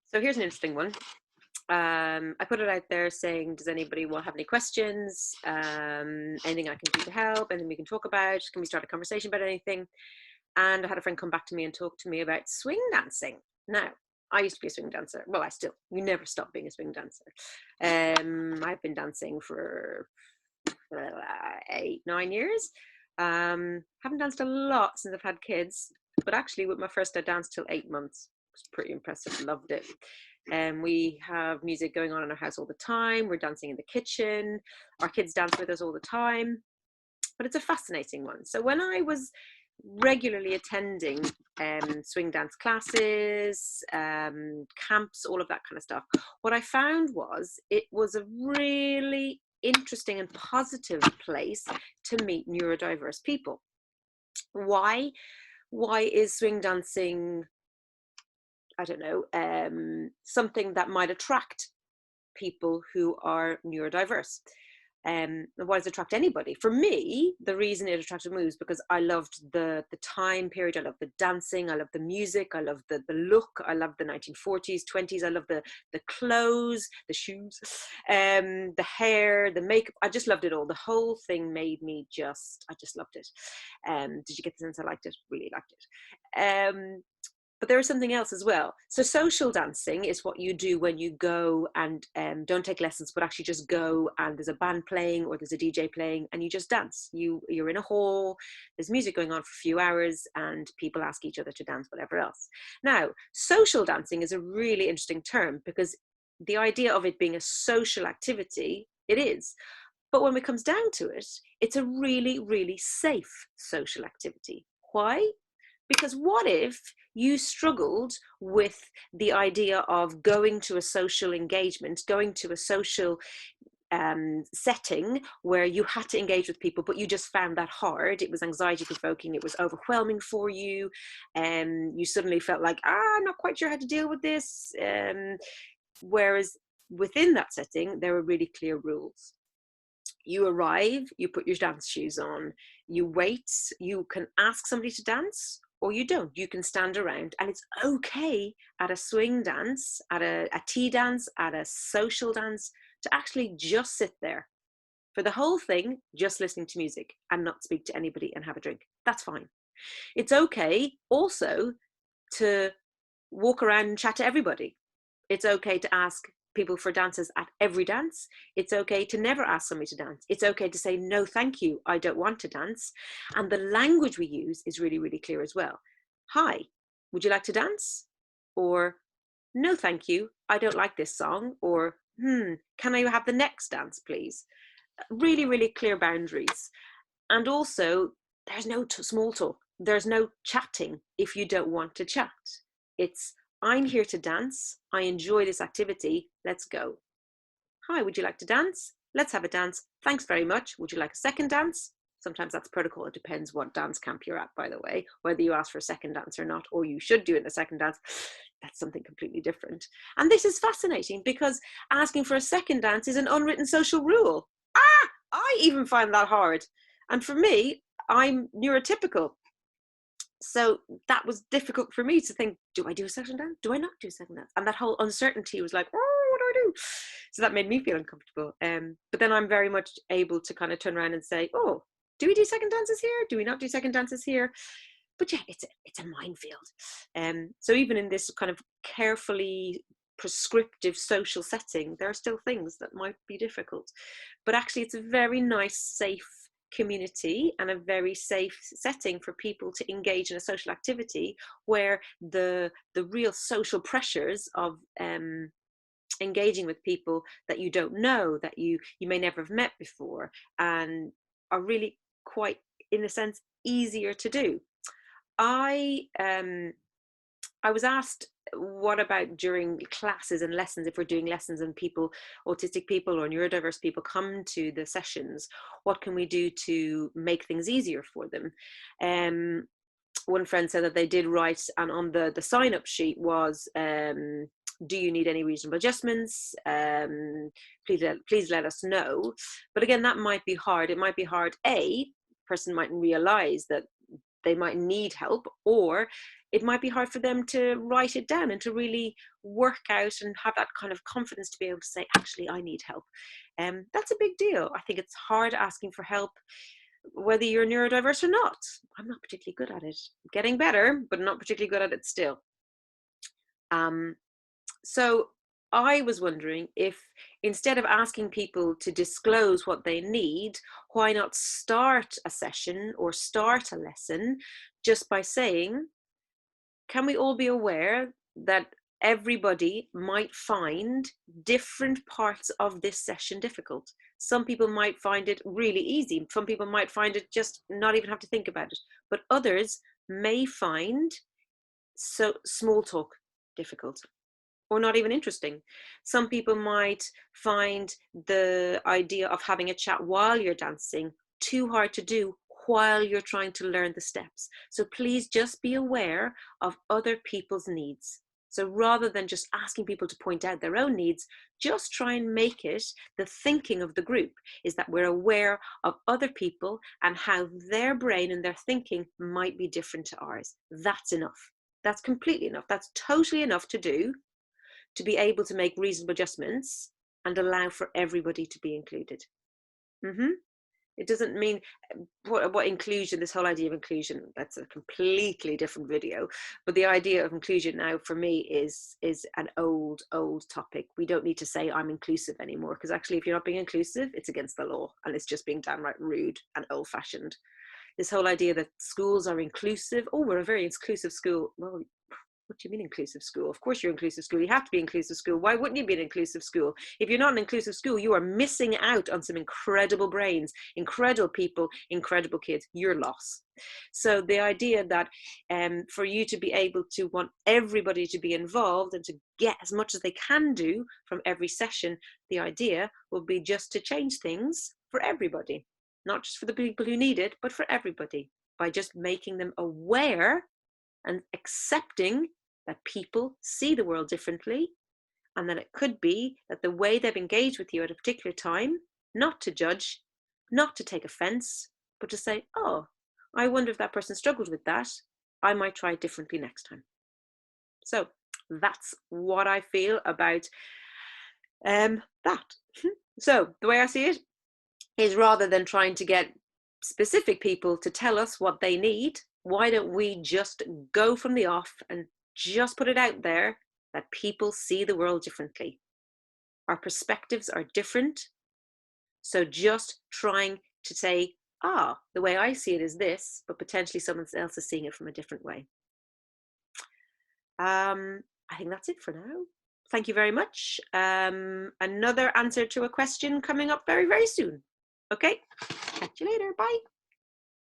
So here's an interesting one. I put it out there saying, does anybody have any questions? Anything I can do to help? Anything we can talk about? Can we start a conversation about anything? And I had a friend come back to me and talk to me about swing dancing. Now, I used to be a swing dancer. Well, you never stop being a swing dancer. I've been dancing for 8-9 years. Haven't danced a lot since I've had kids, but actually with my first I danced till 8 months. It was pretty impressive. Loved it. We have music going on in our house all the time. We're dancing in the kitchen. Our kids dance with us all the time. But it's a fascinating one. So when I was regularly attending swing dance classes, camps, all of that kind of stuff, what I found was it was a really interesting and positive place to meet neurodiverse people. Why is swing dancing, I don't know, something that might attract people who are neurodiverse? Why does it attract anybody? For me, the reason it attracted me was because I loved the time period. I love the dancing. I love the music. I love the look. I love the 1940s, 20s. I love the clothes, the shoes, the hair, the makeup. I just loved it all. The whole thing made me I just loved it. Did you get the sense I liked it? Really liked it. But there is something else as well. So social dancing is what you do when you go and don't take lessons, but actually just go and there's a band playing or there's a DJ playing and you just dance. You're in a hall, there's music going on for a few hours and people ask each other to dance, whatever else. Now, social dancing is a really interesting term because the idea of it being a social activity, it is. But when it comes down to it, it's a really, really safe social activity. Why? Because what if you struggled with the idea of going to a social engagement, going to a social setting where you had to engage with people, but you just found that hard. It was anxiety provoking. It was overwhelming for you. You suddenly felt like, I'm not quite sure how to deal with this. Whereas within that setting, there are really clear rules. You arrive, you put your dance shoes on, you wait, you can ask somebody to dance, or you don't. You can stand around, and it's okay at a swing dance, at a tea dance, at a social dance, to actually just sit there for the whole thing, just listening to music and not speak to anybody and have a drink. That's fine. It's okay also to walk around and chat to everybody. It's okay to ask people for dances at every dance. It's okay to never ask somebody to dance. It's okay to say, no, thank you, I don't want to dance. And the language we use is really, really clear as well. Hi, would you like to dance? Or, no, thank you, I don't like this song. Or, can I have the next dance, please? Really, really clear boundaries. And also, there's no small talk. There's no chatting if you don't want to chat. It's, I'm here to dance. I enjoy this activity. Let's go. Hi, would you like to dance? Let's have a dance. Thanks very much. Would you like a second dance? Sometimes that's protocol. It depends what dance camp you're at, by the way, whether you ask for a second dance or not, or you should do it in a second dance. That's something completely different. And this is fascinating because asking for a second dance is an unwritten social rule. I even find that hard. And for me, I'm neurotypical. So that was difficult for me to think, do I do a second dance? Do I not do a second dance? And that whole uncertainty was like, oh, what do I do? So that made me feel uncomfortable. But then I'm very much able to kind of turn around and say, oh, do we do second dances here? Do we not do second dances here? But yeah, it's a minefield. So even in this kind of carefully prescriptive social setting, there are still things that might be difficult. But actually, it's a very nice, safe community and a very safe setting for people to engage in a social activity where the real social pressures of engaging with people that you don't know, that you may never have met before, and are really quite, in a sense, easier to do. I was asked, what about during classes and lessons, if we're doing lessons and people, autistic people or neurodiverse people come to the sessions, what can we do to make things easier for them? One friend said that they did write, and on the sign-up sheet was, do you need any reasonable adjustments? Please let us know. But again, that might be hard. It might be hard. A person mightn't realize that they might need help, or it might be hard for them to write it down and to really work out and have that kind of confidence to be able to say, actually, I need help. That's a big deal. I think it's hard asking for help, whether you're neurodiverse or not. I'm not particularly good at it. I'm getting better, but not particularly good at it still. So I was wondering if, instead of asking people to disclose what they need, why not start a session or start a lesson just by saying, can we all be aware that everybody might find different parts of this session difficult? Some people might find it really easy. Some people might find it just not even have to think about it. But others may find small talk difficult, or not even interesting. Some people might find the idea of having a chat while you're dancing too hard to do while you're trying to learn the steps. So please just be aware of other people's needs. So rather than just asking people to point out their own needs, just try and make it the thinking of the group is that we're aware of other people and how their brain and their thinking might be different to ours. That's enough. That's completely enough. That's totally enough to do, to be able to make reasonable adjustments and allow for everybody to be included. It doesn't mean what inclusion, this whole idea of inclusion, that's a completely different video. But the idea of inclusion now for me is an old topic. We don't need to say I'm inclusive anymore, because actually if you're not being inclusive, it's against the law and it's just being downright rude and old-fashioned. This whole idea that schools are inclusive, oh, we're a very inclusive school. Well, what do you mean inclusive school? Of course you're inclusive school. You have to be inclusive school. Why wouldn't you be an inclusive school? If you're not an inclusive school, you are missing out on some incredible brains, incredible people, incredible kids. Your loss. So the idea that for you to be able to want everybody to be involved and to get as much as they can do from every session, the idea will be just to change things for everybody, not just for the people who need it, but for everybody, by just making them aware and accepting that people see the world differently, and that it could be that the way they've engaged with you at a particular time, not to judge, not to take offense, but to say, oh, I wonder if that person struggled with that. I might try it differently next time. So that's what I feel about that. So the way I see it is, rather than trying to get specific people to tell us what they need, why don't we just go from the off and just put it out there that people see the world differently. Our perspectives are different. So just trying to say, the way I see it is this, but potentially someone else is seeing it from a different way. I think that's it for now. Thank you very much. Another answer to a question coming up very, very soon. Okay, catch you later. Bye.